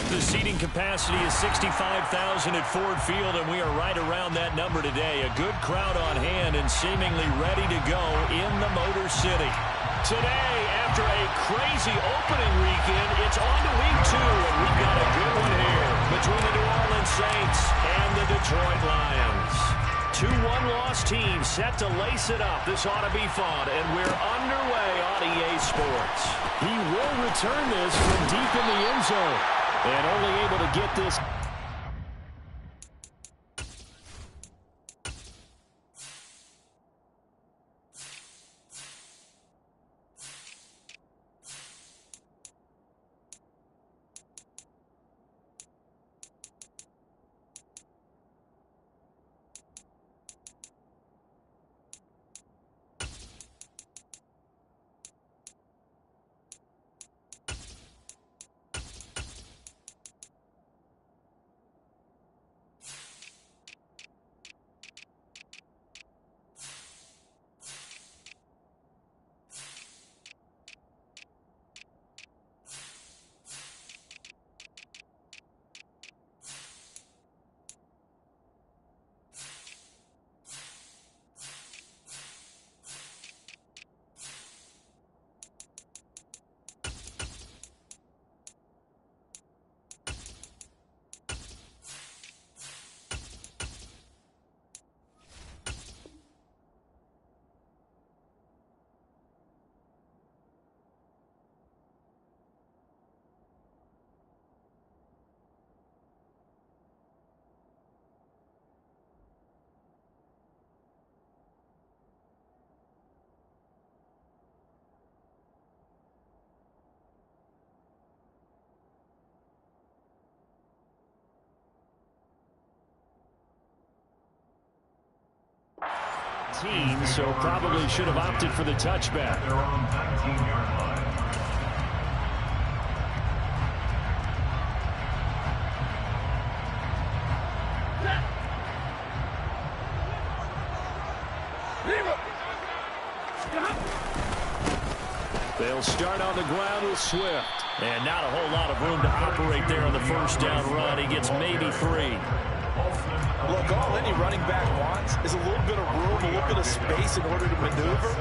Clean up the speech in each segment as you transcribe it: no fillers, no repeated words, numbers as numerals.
The seating capacity is 65,000 at Ford Field, and we are right around that number today. A good crowd on hand and seemingly ready to go in the Motor City. Today, after a crazy opening weekend, it's on to week 2, and we've got a good one here between the New Orleans Saints and the Detroit Lions. 2 one-loss teams set to lace it up. This ought to be fun, and we're underway on EA Sports. He will return this from deep in the end zone, and only able to get this. So probably should have opted for the touchback. They're on 19-yard line. They'll start on the ground with Swift. And not a whole lot of room to operate there on the first down run. He gets maybe 3. Look, all any running back wants is a little bit of room, a little bit of space in order to maneuver.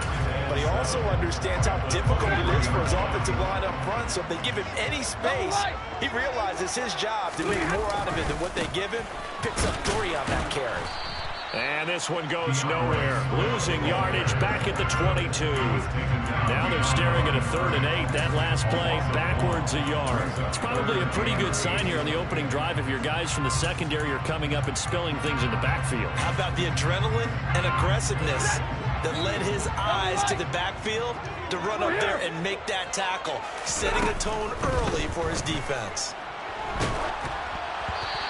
But he also understands how difficult it is for his offensive line up front. So if they give him any space, he realizes his job to make more out of it than what they give him. Picks up 3 on that carry. And this one goes nowhere. Losing yardage back at the 22. Now they're staring at a 3rd and 8. That last play, backwards a yard. It's probably a pretty good sign here on the opening drive if your guys from the secondary are coming up and spilling things in the backfield. How about the adrenaline and aggressiveness that led his eyes to the backfield to run up there and make that tackle, setting a tone early for his defense.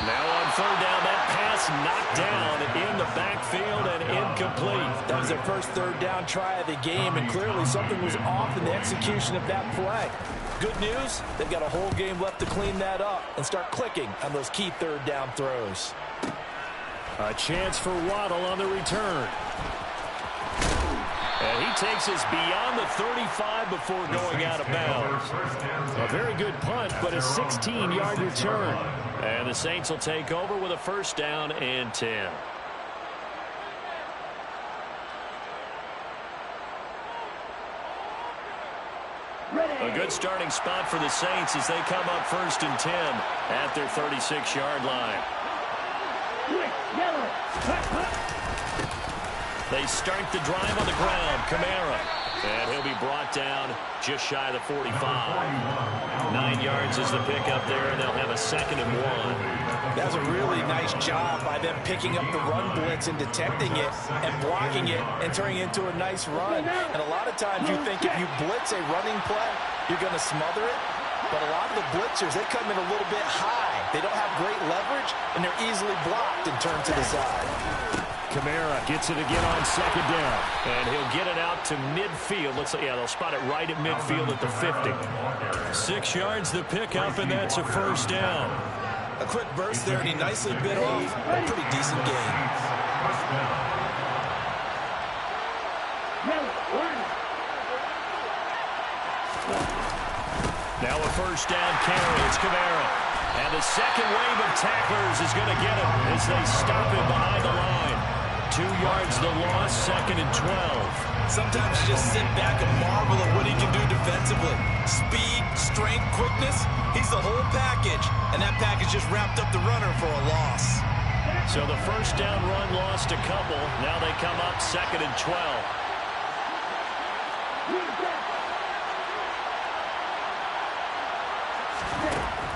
Now on 3rd down, that pass knocked down in the backfield and incomplete. That was their first 3rd down try of the game, and clearly something was off in the execution of that play. Good news, they've got a whole game left to clean that up and start clicking on those key 3rd down throws. A chance for Waddle on the return. And he takes us beyond the 35 before going out of bounds. A very good punt, but a 16-yard return. And the Saints will take over with a 1st down and 10. A good starting spot for the Saints as they come up 1st and 10 at their 36-yard line. They start the drive on the ground. Kamara. And he'll be brought down just shy of the 45. 9 yards is the pickup there, and they'll have a 2nd and 1. That's a really nice job by them picking up the run blitz and detecting it and blocking it and turning it into a nice run. And a lot of times you think if you blitz a running play, you're going to smother it. But a lot of the blitzers, they come in a little bit high. They don't have great leverage, and they're easily blocked and turned to the side. Kamara gets it again on second down. And he'll get it out to midfield. Looks like, yeah, they'll spot it right at midfield at the 50. 6 yards the pickup, and that's a first down. A quick burst there, and he nicely bit off a pretty decent gain. Now a first down carry. It's Kamara. And the second wave of tacklers is going to get him as they stop him behind the line. 2 yards the loss, 2nd and 12. Sometimes you just sit back and marvel at what he can do defensively. Speed, strength, quickness, he's the whole package. And that package just wrapped up the runner for a loss. So the first down run lost a couple. Now they come up 2nd and 12.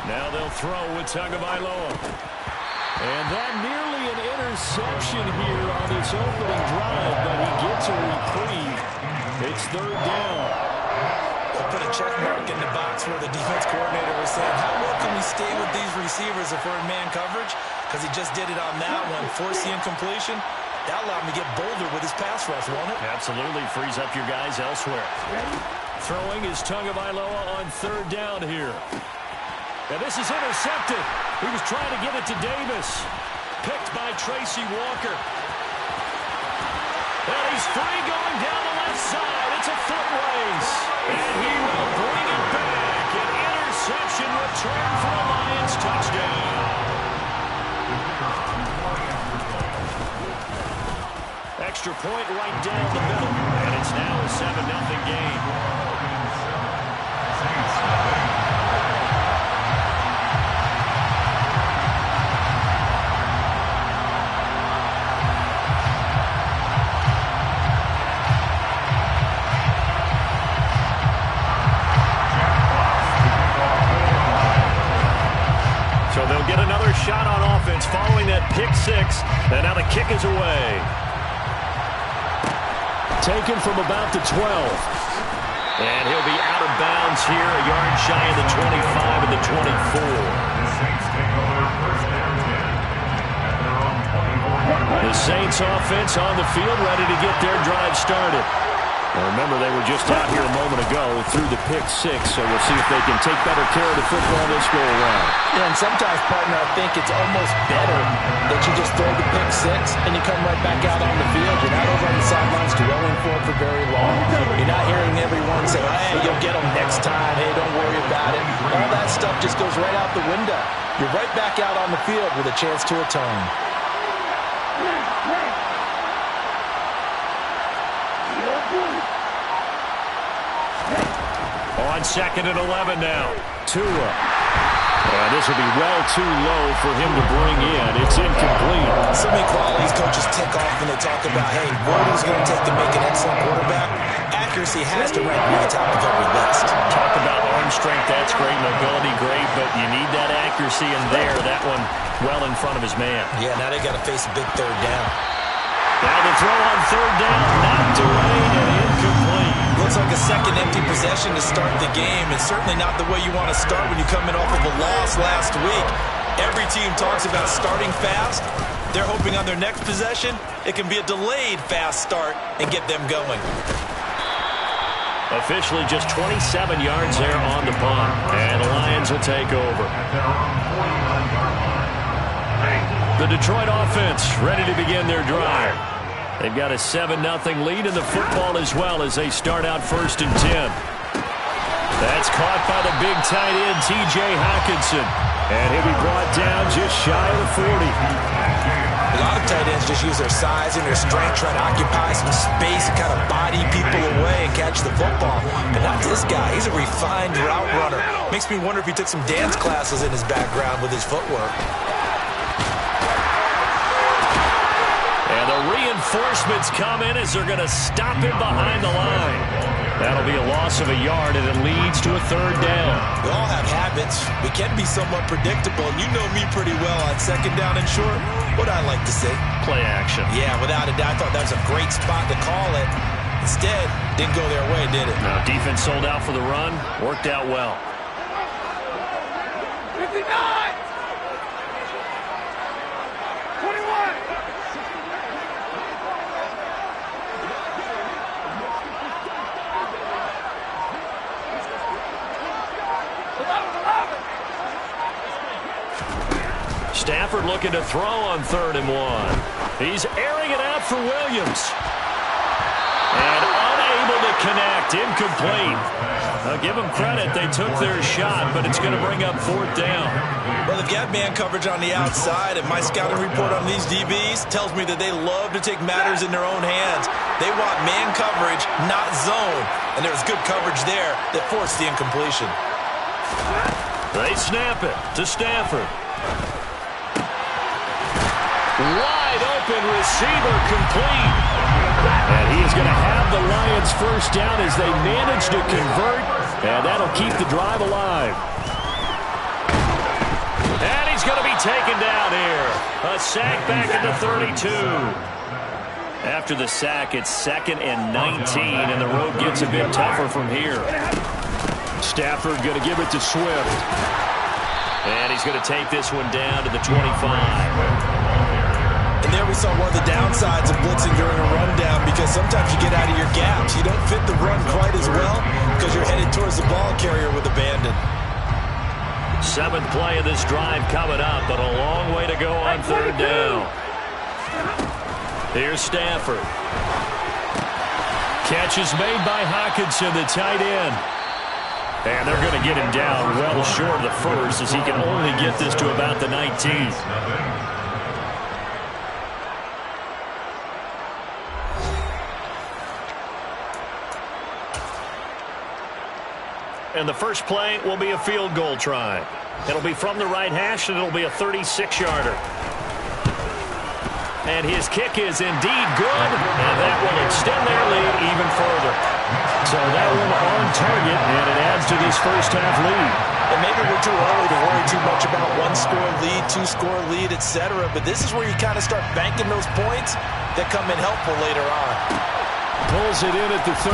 Now they'll throw with Tagovailoa. And that nearly an interception here on this opening drive, but he gets a reprieve. It's 3rd down. They'll put a check mark in the box where the defense coordinator was saying, how well can we stay with these receivers if we're in man coverage? Because he just did it on that one, forced the incompletion. That allowed him to get bolder with his pass rush, won't it? Absolutely, frees up your guys elsewhere. Throwing is Tagovailoa on 3rd down here. And this is intercepted. He was trying to get it to Davis. Picked by Tracy Walker. And he's free going down the left side. It's a foot race. And he will bring it back. An interception return for a Lions touchdown. Extra point right down the middle. And it's now a 7-0 game. So they'll get another shot on offense following that pick 6. And now the kick is away. Taken from about the 12. And he'll be out of bounds here, a yard shy of the 25 and the 24. The Saints offense on the field, ready to get their drive started. Now remember, they were just out here a moment ago through the pick 6, so we'll see if they can take better care of the football this go around. Yeah, and sometimes, partner, I think it's almost better that you just throw the pick 6 and you come right back out on the field. You're not over on the sidelines dwelling for it for very long. You're not hearing everyone say, hey, you'll get them next time. Hey, don't worry about it. All that stuff just goes right out the window. You're right back out on the field with a chance to atone. On 2nd and 11 now. Tua. And this will be well too low for him to bring in. It's incomplete. So many qualities coaches tick off when they talk about, hey, what is it going to take to make an excellent quarterback? Accuracy has to rank near the top of every list. Talk about arm strength, that's great. Mobility, great. But you need that accuracy in there. That one well in front of his man. Yeah, now they got to face a big 3rd down. Now the throw on 3rd down. Knocked away and incomplete. Looks like a second empty possession to start the game, and certainly not the way you want to start when you come in off of a loss last week. Every team talks about starting fast. They're hoping on their next possession, it can be a delayed fast start and get them going. Officially just 27 yards there on the punt, and the Lions will take over. The Detroit offense ready to begin their drive. They've got a 7-0 lead in the football as well as they start out 1st and 10. That's caught by the big tight end, T.J. Hockenson. And he'll be brought down just shy of the 40. A lot of tight ends just use their size and their strength, trying to occupy some space and kind of body people away and catch the football. But not this guy. He's a refined route runner. Makes me wonder if he took some dance classes in his background with his footwork. And the reinforcements come in as they're going to stop him behind the line. That'll be a loss of a yard, and it leads to a 3rd down. We all have habits. We can be somewhat predictable, and you know me pretty well on 2nd down and short. What I like to say? Play action. Yeah, without a doubt. I thought that was a great spot to call it. Instead, didn't go their way, did it? No, defense sold out for the run. Worked out well. 59! 21! Stafford looking to throw on 3rd and 1. He's airing it out for Williams. And unable to connect. Incomplete. I'll give them credit. They took their shot, but it's going to bring up 4th down. Well, they've got man coverage on the outside, and my scouting report on these DBs tells me that they love to take matters in their own hands. They want man coverage, not zone. And there was good coverage there that forced the incompletion. They snap it to Stafford. Wide open receiver, complete. And he is going to have the Lions first down as they manage to convert. And that'll keep the drive alive. And he's going to be taken down here. A sack back at the 32. After the sack, it's 2nd and 19, and the road gets a bit tougher from here. Stafford going to give it to Swift. And he's going to take this one down to the 25. And there we saw one of the downsides of blitzing during a rundown, because sometimes you get out of your gaps. You don't fit the run quite as well because you're headed towards the ball carrier with abandon. 7th play of this drive coming up, but a long way to go on 3rd down. Here's Stafford. Catch is made by Hockenson, the tight end. And they're going to get him down well short of the first, as he can only get this to about the 19th. And the first play will be a field goal try. It'll be from the right hash, and it'll be a 36-yarder. And his kick is indeed good, and that will extend their lead even further. So that one on target, and it adds to this first-half lead. And maybe we're too early to worry too much about 1-score lead, 2-score lead, etc. But this is where you kind of start banking those points that come in helpful later on. Pulls it in at the 13.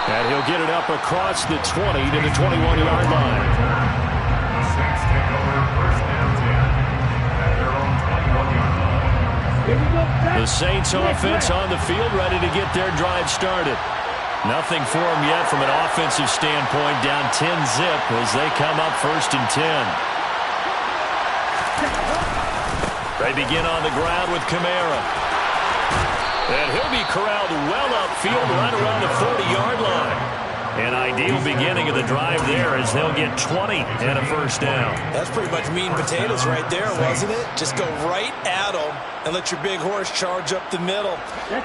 And he'll get it up across the 20 to the 21-yard line. The Saints take over 1st and 10 at their own 21-yard line. The Saints offense on the field, ready to get their drive started. Nothing for them yet from an offensive standpoint, down 10-zip as they come up 1st and 10. They begin on the ground with Kamara. And he'll be corralled well upfield right around the 40-yard line. An ideal beginning of the drive there as they'll get 20 and a first down. That's pretty much meat and potatoes right there, wasn't it? Just go right at them and let your big horse charge up the middle.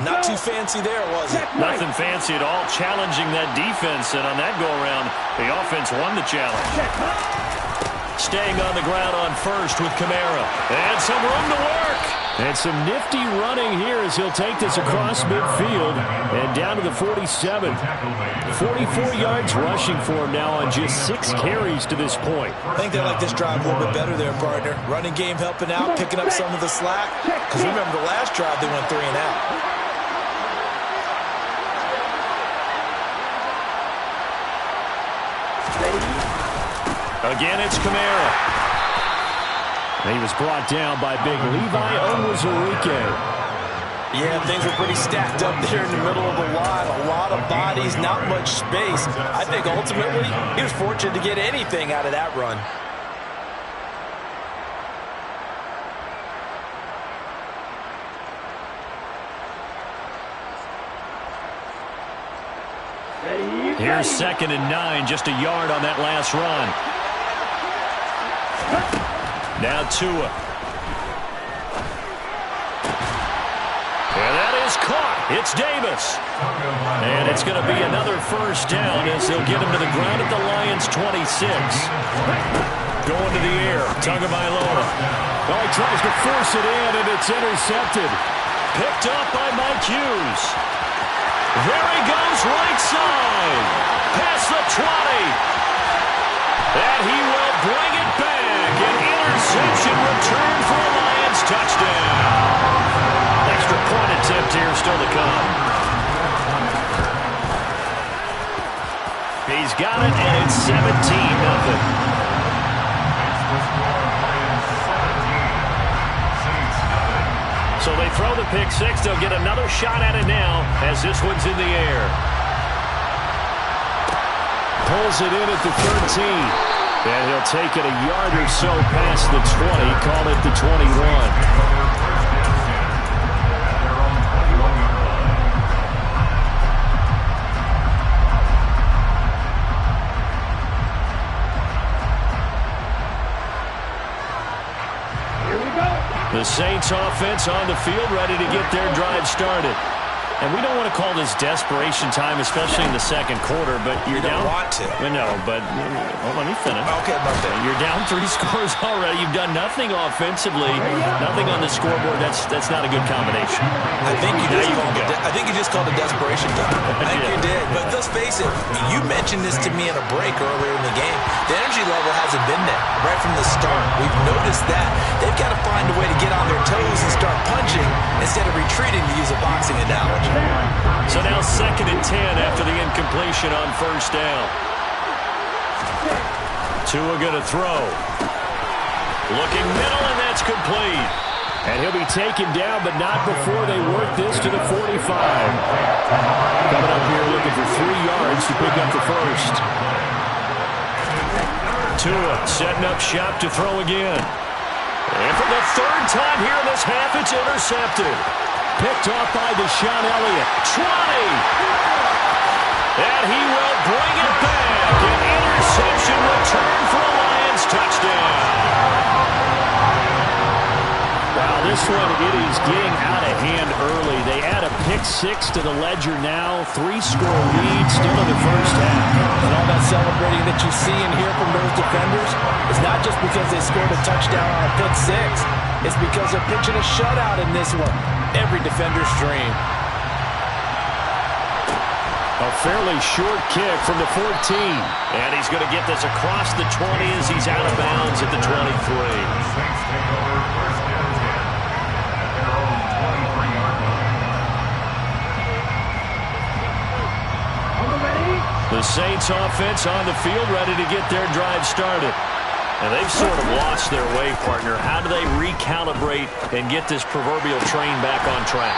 Not too fancy there, was it? Nothing fancy at all, challenging that defense. And on that go-around, the offense won the challenge. Staying on the ground on 1st with Kamara. And some room to work. And some nifty running here as he'll take this across midfield and down to the 47. 44 yards rushing for him now on just 6 carries to this point. I think they like this drive a little bit better there, partner. Running game helping out, picking up some of the slack. Because remember the last drive they went 3 and out. Again, it's Kamara. He was brought down by big Levi Onwuzurike. Yeah, things were pretty stacked up there in the middle of the line. A lot of bodies, not much space. I think ultimately he was fortunate to get anything out of that run. Here's 2nd and 9, just a yard on that last run. Now Tua. And that is caught. It's Davis. And it's going to be another first down as they'll get him to the ground at the Lions' 26. Going to the air, Tagovailoa. Oh, he tries to force it in, and it's intercepted. Picked up by Mike Hughes. There he goes, right side. Past the 20. And he will bring it back. An interception return for a Lions touchdown. Extra point attempt here still to come. He's got it, and it's 17-0. So they throw the pick six. They'll get another shot at it now as this one's in the air. Pulls it in at the 13. And he'll take it a yard or so past the 20, call it the 21. The Saints offense on the field, ready to get their drive started. And we don't want to call this desperation time, especially in the second quarter, but you're down. You don't want to. No, but well, let me finish. Okay, you're down 3 scores already. You've done nothing offensively, nothing on the scoreboard. That's not a good combination. I think you just called it desperation time. I think you did. But let's face it, you mentioned this to me in a break earlier in the game. The energy level hasn't been there right from the start. We've noticed that. They've got to find a way to get on their toes and start punching instead of retreating, to use a boxing analogy. So now 2nd and 10 after the incompletion on first down. Tua going to throw. Looking middle, and that's complete. And he'll be taken down, but not before they work this to the 45. Coming up here looking for 3 yards to pick up the first. Tua setting up shop to throw again. And for the 3rd time here in this half, it's intercepted. Picked off by Deshaun Elliott. 20! And he will bring it back. An interception return for a Lions touchdown. Wow, this one, it is getting out of hand early. They add a pick-6 to the ledger now. 3-score lead still in the first half. And all that celebrating that you see and hear from those defenders is not just because they scored a touchdown on a pick-6. It's because they're pitching a shutout in this one. Every defender's dream. A fairly short kick from the 14. And he's going to get this across the 20 as he's out of bounds at the 23. The Saints offense on the field, ready to get their drive started. And they've sort of lost their way, partner. How do they recalibrate and get this proverbial train back on track?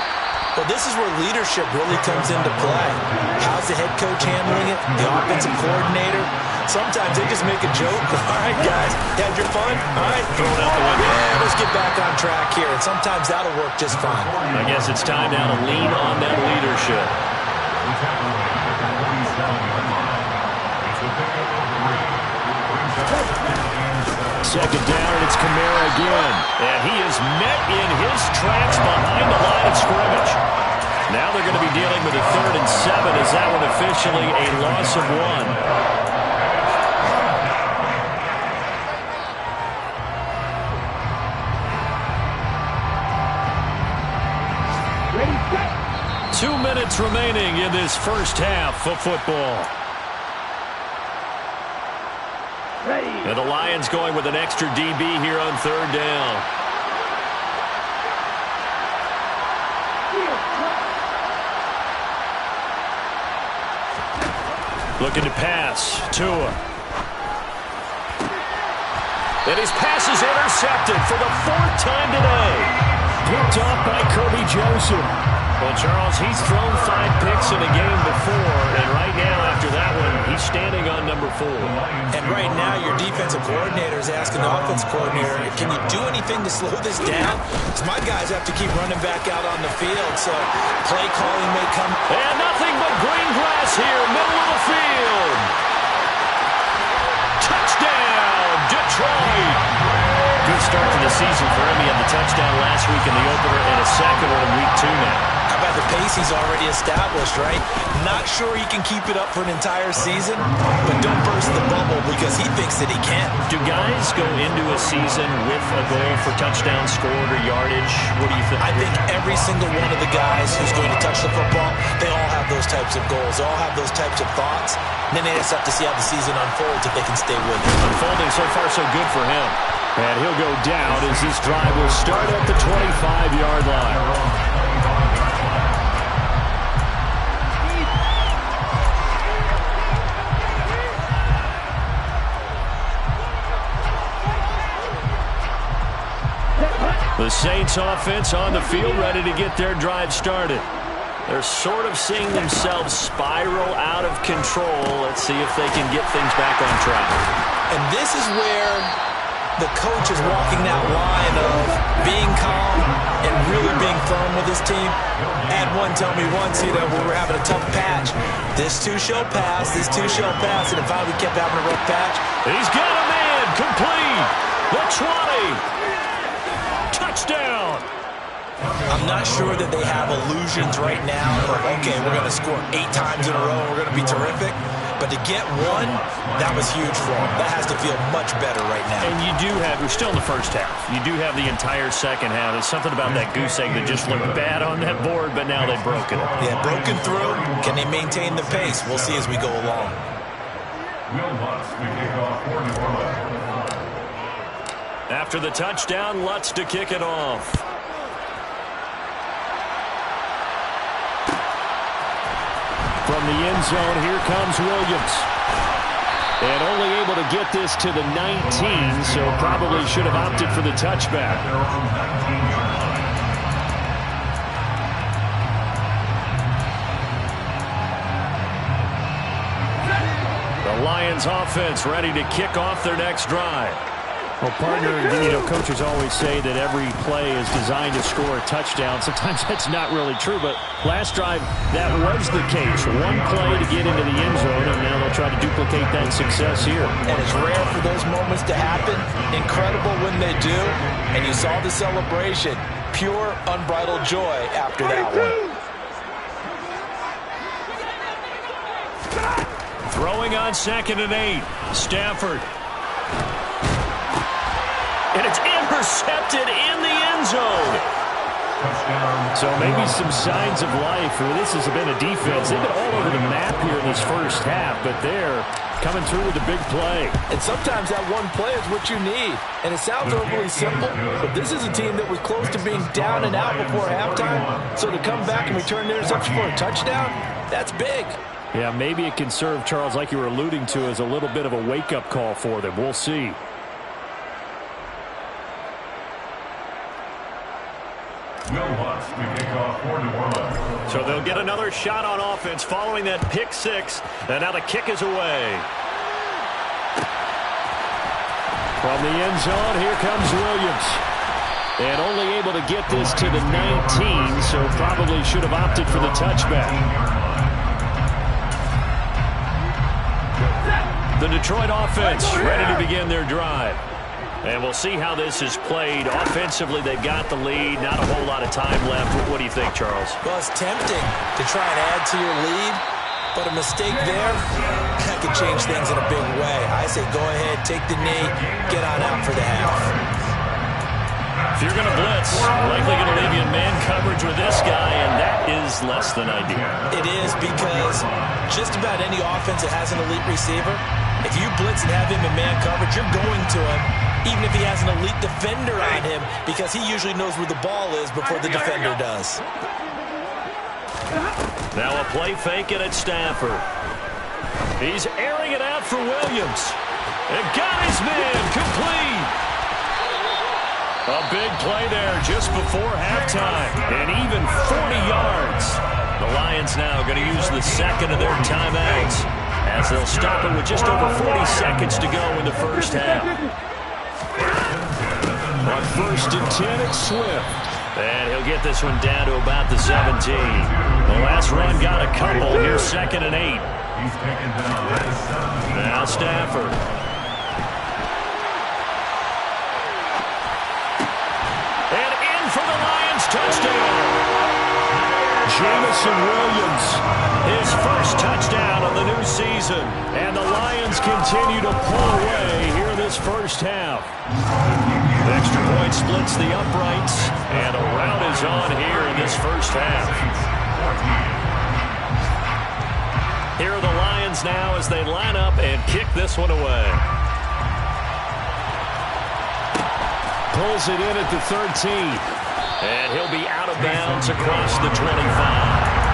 Well, this is where leadership really comes into play. How's the head coach handling it? The offensive coordinator? Sometimes they just make a joke. All right, guys, you had your fun? All right, throw it out the window. Yeah, let's get back on track here. And sometimes that'll work just fine. I guess it's time now to lean on that leadership. 2nd down, and it's Kamara again. And he is met in his tracks behind the line of scrimmage. Now they're going to be dealing with a 3rd and 7 as that one officially a loss of 1. 2 minutes remaining in this first half of football. And the Lions going with an extra DB here on 3rd down. Looking to pass. Tua. And his pass is intercepted for the 4th time today. Picked off by Kirby Joseph. Well, Charles, he's thrown 5 picks in a game before, and right now, after that one, he's standing on number 4. And right now, your defensive coordinator is asking the offensive coordinator, can you do anything to slow this down? Because my guys have to keep running back out on the field, so play calling may come. And nothing but green grass here, middle of the field. Touchdown, Detroit. Good start to the season for him. He had the touchdown last week in the opener and a second one in week 2 now. How about the pace he's already established, right? Not sure he can keep it up for an entire season, but don't burst the bubble because he thinks that he can. Do guys go into a season with a goal for touchdowns scored or yardage? What do you think? I think every single one of the guys who's going to touch the football, they all have those types of goals. They all have those types of thoughts. And then they just have to see how the season unfolds if they can stay with it. Unfolding so far so good for him. And he'll go down as this drive will start at the 25-yard line. The Saints offense on the field ready to get their drive started. They're sort of seeing themselves spiral out of control. Let's see if they can get things back on track. And this is where the coach is walking that line of being calm and really being firm with his team. I had one tell me once, when we were having a tough patch, this too shall pass, this too shall pass, and finally we kept having a rough patch. He's got a man, complete, the 20, touchdown. I'm not sure that they have illusions right now of, okay, we're going to score 8 times in a row and we're going to be terrific. But to get one, that was huge for them. That has to feel much better right now. And you do have, we're still in the first half. You do have the entire second half. There's something about that goose egg that just looked bad on that board, but now they've broken it. Yeah, broken through. Can they maintain the pace? We'll see as we go along. After the touchdown, Lutz to kick it off. From the end zone, here comes Williams. And only able to get this to the 19, so probably should have opted for the touchback. The Lions offense ready to kick off their next drive. Well, partner, coaches always say that every play is designed to score a touchdown. Sometimes that's not really true, but last drive, that was the case. One play to get into the end zone, and now they'll try to duplicate that success here. And it's rare for those moments to happen. Incredible when they do. And you saw the celebration. Pure, unbridled joy after that one. Throwing on 2nd and 8. Stafford. And it's intercepted in the end zone. So maybe some signs of life. This has been a defense. They've been all over the map here in this first half, but they're coming through with a big play. And sometimes that one play is what you need. And it sounds overly simple, but this is a team that was close to being down and out before halftime. So to come back and return the interception for a touchdown, that's big. Yeah, maybe it can serve, Charles, like you were alluding to, as a little bit of a wake-up call for them. We'll see. So they'll get another shot on offense following that pick 6. And now the kick is away. From the end zone, here comes Williams. And only able to get this to the 19, so probably should have opted for the touchback. The Detroit offense ready to begin their drive. And we'll see how this is played. Offensively, they've got the lead. Not a whole lot of time left. What do you think, Charles? Well, it's tempting to try and add to your lead, but a mistake there, that could change things in a big way. I say go ahead, take the knee, get on out for the half. If you're going to blitz, likely going to leave you in man coverage with this guy, and that is less than ideal. It is, because just about any offense that has an elite receiver, if you blitz and have him in man coverage, you're going to him, even if he has an elite defender on him, because he usually knows where the ball is before the defender does. Now a play fake it at Stafford. He's airing it out for Williams. And got his man complete. A big play there just before halftime. And even 40 yards. The Lions now going to use the second of their timeouts as they'll stop it with just over 40 seconds to go in the first half. On 1st and 10, it's Swift. And he'll get this one down to about the 17. The last run got a couple. Here's 2nd and 8. Now Stafford. And in for the Lions touchdown. Jamison Williams, his first touchdown of the new season. And the Lions continue to pull away here this first half. The extra point splits the uprights, and a rout is on here in this first half. Here are the Lions now as they line up and kick this one away. Pulls it in at the 13. And he'll be out of bounds across the 25.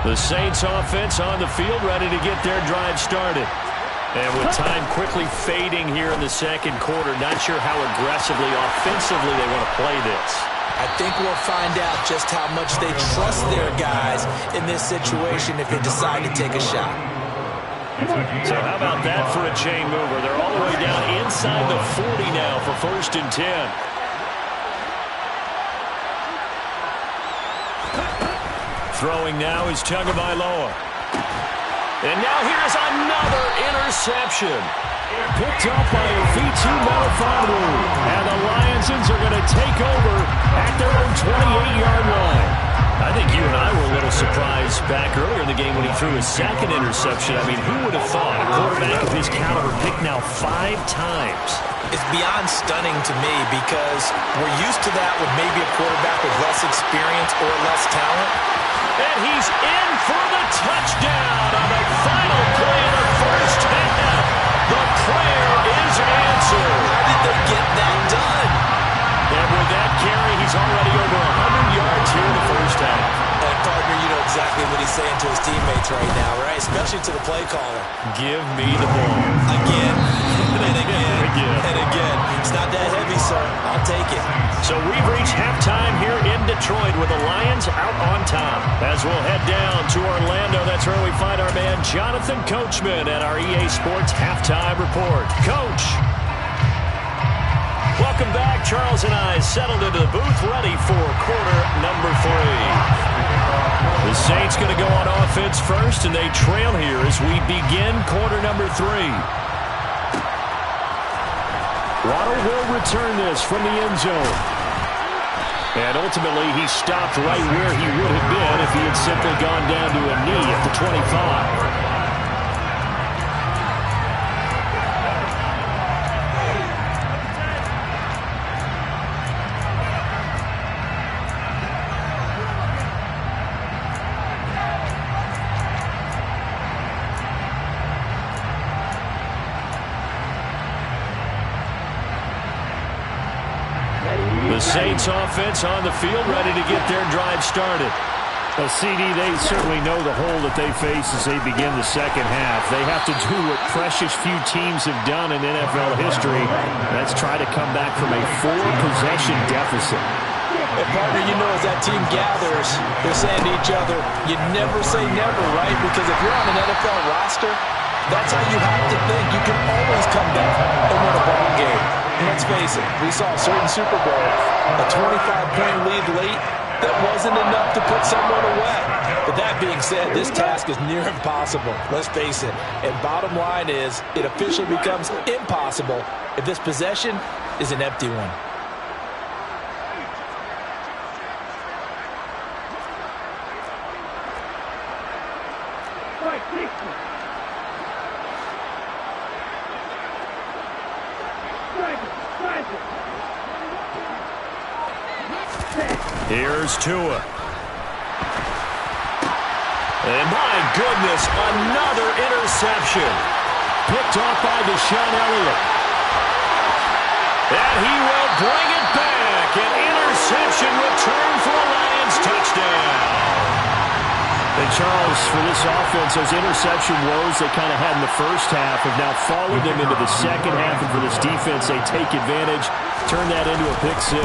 The Saints offense on the field, ready to get their drive started. And with time quickly fading here in the second quarter, not sure how aggressively, offensively they want to play this. I think we'll find out just how much they trust their guys in this situation if they decide to take a shot. So how about that for a chain mover? They're all the way down inside the 40 now for 1st and 10. Throwing now is Tagovailoa. And now here's another interception. Picked up by Ofitu Melifonwu. And the Lions are going to take over at their own 28-yard line. I think you and I were a little surprised back earlier in the game when he threw his second interception. I mean, who would have thought a quarterback of his caliber picked now 5 times? It's beyond stunning to me because we're used to that with maybe a quarterback with less experience or less talent. And he's in for the touchdown on the final play of the first half. The prayer is answered. How did they get that done? And with that carry, he's already over 100 yards here in the first half. And partner, you know exactly what he's saying to his teammates right now, right? Especially to the play caller. Give me the ball. Again, and again, and again. It's not that heavy, sir. I'll take it. So we've reached halftime here in Detroit with the Lions out on top. As we'll head down to Orlando, that's where we find our man Jonathan Coachman at our EA Sports Halftime Report. Coach. Welcome back. Charles and I settled into the booth ready for quarter number 3. The Saints going to go on offense first, and they trail here as we begin quarter number 3. Waddle will return this from the end zone. And ultimately, he stopped right where he would have been if he had simply gone down to a knee at the 25. The Saints offense on the field, ready to get their drive started. Well, CD, they certainly know the hole that they face as they begin the second half. They have to do what precious few teams have done in NFL history. That's try to come back from a 4-possession deficit. And partner, you know, as that team gathers, they're saying to each other, you never say never, right? Because if you're on an NFL roster, that's how you have to think. You can always come back and win a ball game. Let's face it, we saw a certain Super Bowl, a 25-point lead late, that wasn't enough to put someone away. But that being said, this task is near impossible. Let's face it. And bottom line is, it officially becomes impossible if this possession is an empty one. Here's Tua. And my goodness, another interception. Picked off by Deshaun Elliott. And he will bring it back. An interception return for a Lions touchdown. And Charles, for this offense, those interception woes they kind of had in the first half have now followed them into the second half. And for this defense, they take advantage, turn that into a pick 6.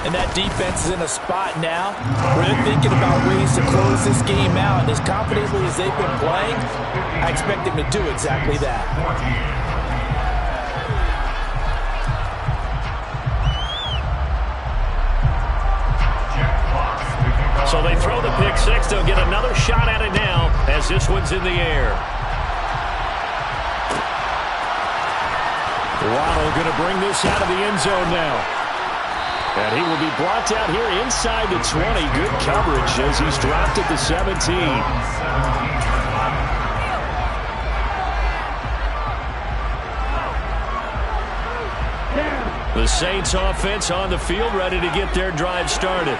And that defense is in a spot now where they're thinking about ways to close this game out. And as confidently as they've been playing, I expect them to do exactly that. So they throw the pick 6. They'll get another shot at it now as this one's in the air. Waddle going to bring this out of the end zone now. And he will be brought down here inside the 20. Good coverage as he's dropped at the 17. The Saints offense on the field ready to get their drive started.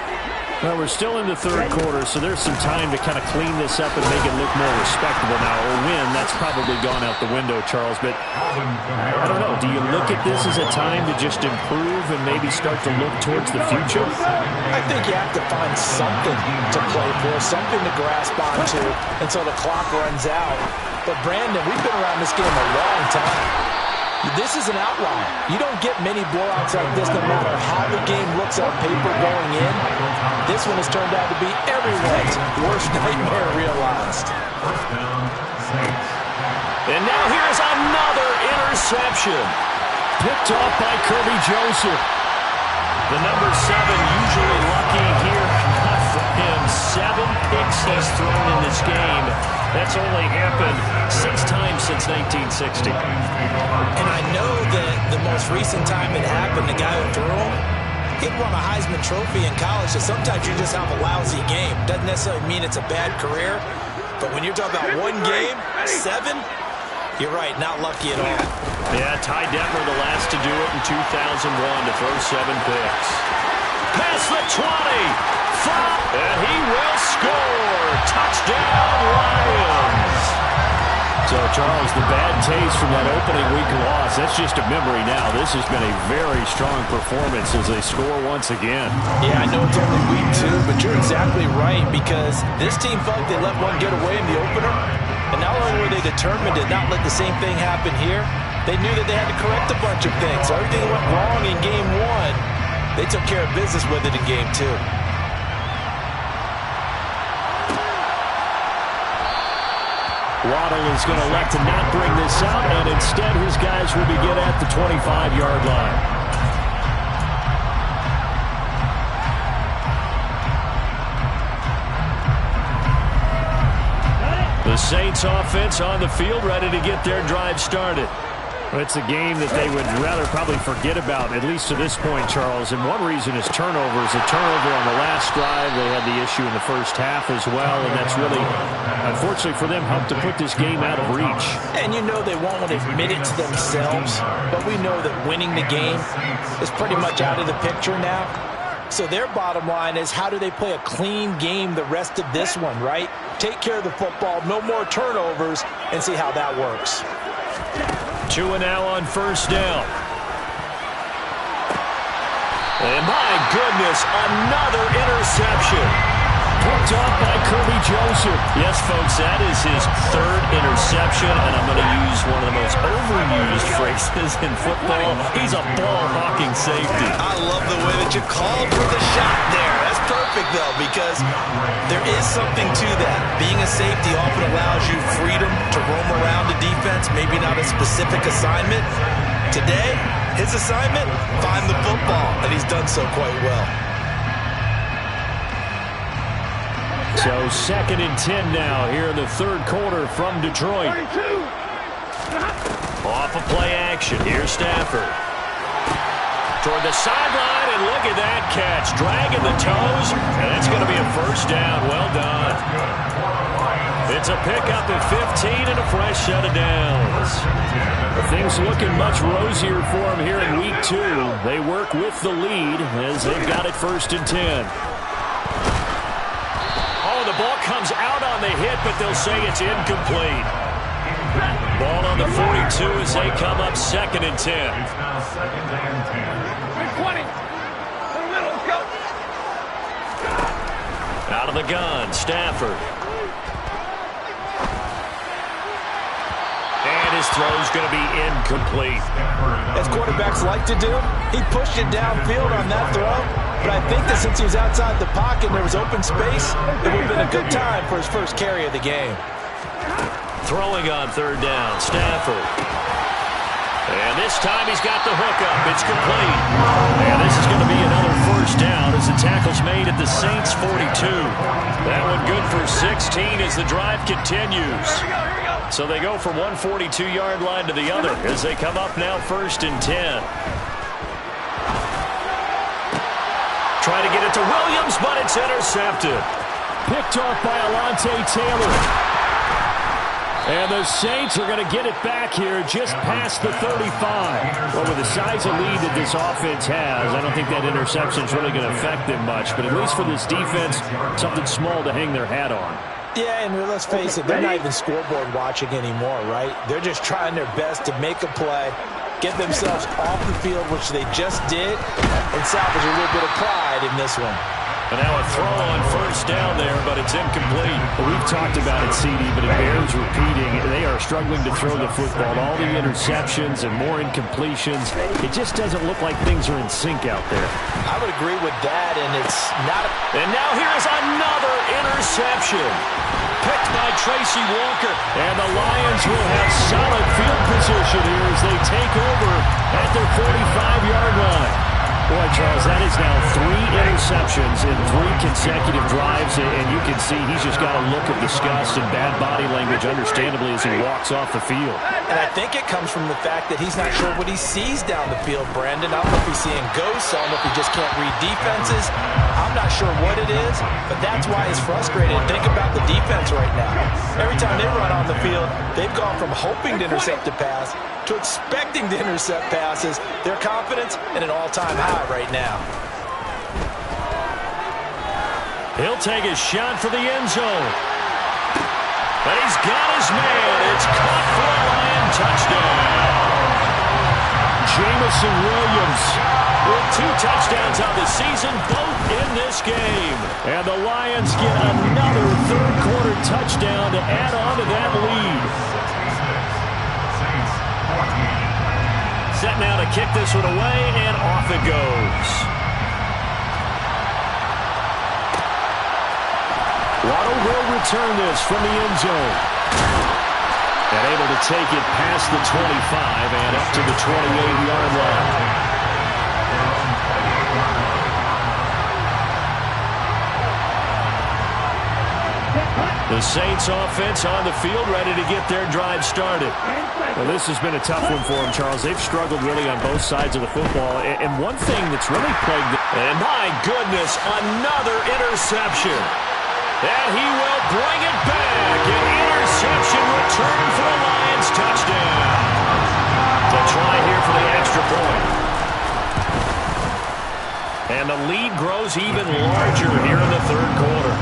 Well, we're still in the third quarter, so there's some time to kind of clean this up and make it look more respectable. Now, a win, that's probably gone out the window, Charles. But I don't know. Do you look at this as a time to just improve and maybe start to look towards the future? I think you have to find something to play for, something to grasp onto until the clock runs out. But, Brandon, we've been around this game a long time. This is an outlier. You don't get many blowouts like this no matter how the game looks on paper going in. This one has turned out to be everyone's worst nightmare realized. And now here's another interception. Picked off by Kirby Joseph. The number 7 usually lucky here. Not for him. 7 picks he's thrown in this game. That's only happened 6 times since 1960. And I know that the most recent time it happened, the guy who threw him, he'd won a Heisman Trophy in college, so sometimes you just have a lousy game. Doesn't necessarily mean it's a bad career, but when you're talking about one game, 7, you're right, not lucky at all. Yeah, Ty Detmer the last to do it in 2001 to throw 7 picks. Past the 20. And he will score. Touchdown, Lions. So, Charles, the bad taste from that opening week loss, that's just a memory now. This has been a very strong performance as they score once again. Yeah, I know it's only week 2, but you're exactly right, because this team felt like they let one get away in the opener, and not only were they determined to not let the same thing happen here, they knew that they had to correct a bunch of things. So everything that went wrong in game 1, they took care of business with it in game 2. Waddle is going to elect to not bring this out, and instead his guys will begin at the 25-yard line. The Saints offense on the field, ready to get their drive started. Well, it's a game that they would rather probably forget about, at least to this point, Charles. And one reason is turnovers. A turnover on the last drive. They had the issue in the first half as well, and that's really, unfortunately for them, helped to put this game out of reach. And you know they won't want to admit it to themselves, but we know that winning the game is pretty much out of the picture now. So their bottom line is, how do they play a clean game the rest of this one, right? Take care of the football, no more turnovers, and see how that works. 2 now on first down. And my goodness, another interception. Picked off by Kirby Joseph. Yes, folks, that is his 3rd interception, and I'm going to use one of the most overused phrases in football. He's a ball-hawking safety. I love the way that you called for the shot there. That's perfect, though, because there is something to that. Being a safety often allows you freedom to roam around the defense, maybe not a specific assignment. Today, his assignment, find the football, and he's done so quite well. So 2nd and 10 now here in the third quarter from Detroit. Off of play action. Here's Stafford. Toward the sideline, and look at that catch. Dragging the toes, and it's going to be a first down. Well done. It's a pickup of 15 and a fresh set of downs. Things looking much rosier for them here in week 2. They work with the lead as they've got it 1st and 10. The ball comes out on the hit, but they'll say it's incomplete. Ball on the 42 as they come up 2nd and 10. 20. Go. Out of the gun, Stafford. And his throw's going to be incomplete. As quarterbacks like to do, he pushed it downfield on that throw. But I think that since he was outside the pocket and there was open space, it would have been a good time for his first carry of the game. Throwing on 3rd down, Stafford. And this time he's got the hookup. It's complete. And this is going to be another first down as the tackle's made at the Saints' 42. That one good for 16 as the drive continues. So they go from one 42-yard line to the other as they come up now 1st and 10. Try to get it to Williams, but it's intercepted. Picked off by Alontae Taylor. And the Saints are going to get it back here just past the 35. Well, with the size of lead that this offense has, I don't think that interception is really going to affect them much. But at least for this defense, something small to hang their hat on. Yeah, and let's face it, they're not even scoreboard watching anymore, right? They're just trying their best to make a play, get themselves off the field, which they just did, and salvage a little bit of pride in this one. And now a throw on first down there, but it's incomplete. Well, we've talked about it, CD, but it bears repeating. They are struggling to throw the football. All the interceptions and more incompletions. It just doesn't look like things are in sync out there. I would agree with that, and it's not. And now here's another interception. Picked by Tracy Walker. And the Lions will have solid field position here as they take over at their 45-yard line. Boy, Charles, that is now 3 interceptions in 3 consecutive drives, and you can see he's just got a look of disgust and bad body language, understandably, as he walks off the field. And I think it comes from the fact that he's not sure what he sees down the field, Brandon. I don't know if he's seeing ghosts. I don't know if he just can't read defenses. I'm not sure what it is, but that's why he's frustrated. Think about the defense right now. Every time they run on the field, they've gone from hoping to intercept a pass to expecting to intercept passes. Their confidence at an all-time high right now. He'll take a shot for the end zone. But he's got his man. It's caught for a Lion touchdown. Jamison Williams with 2 touchdowns on the season, both in this game. And the Lions get another third-quarter touchdown to add on to that lead. Set now to kick this one away, and off it goes. Waddle will return this from the end zone. And able to take it past the 25 and up to the 28-yard line. The Saints offense on the field, ready to get their drive started. Well, this has been a tough one for them, Charles. They've struggled really on both sides of the football. And one thing that's really plagued them. And my goodness, another interception. And he will bring it back. An interception return for the Lions touchdown. To try here for the extra point. And the lead grows even larger here in the third quarter.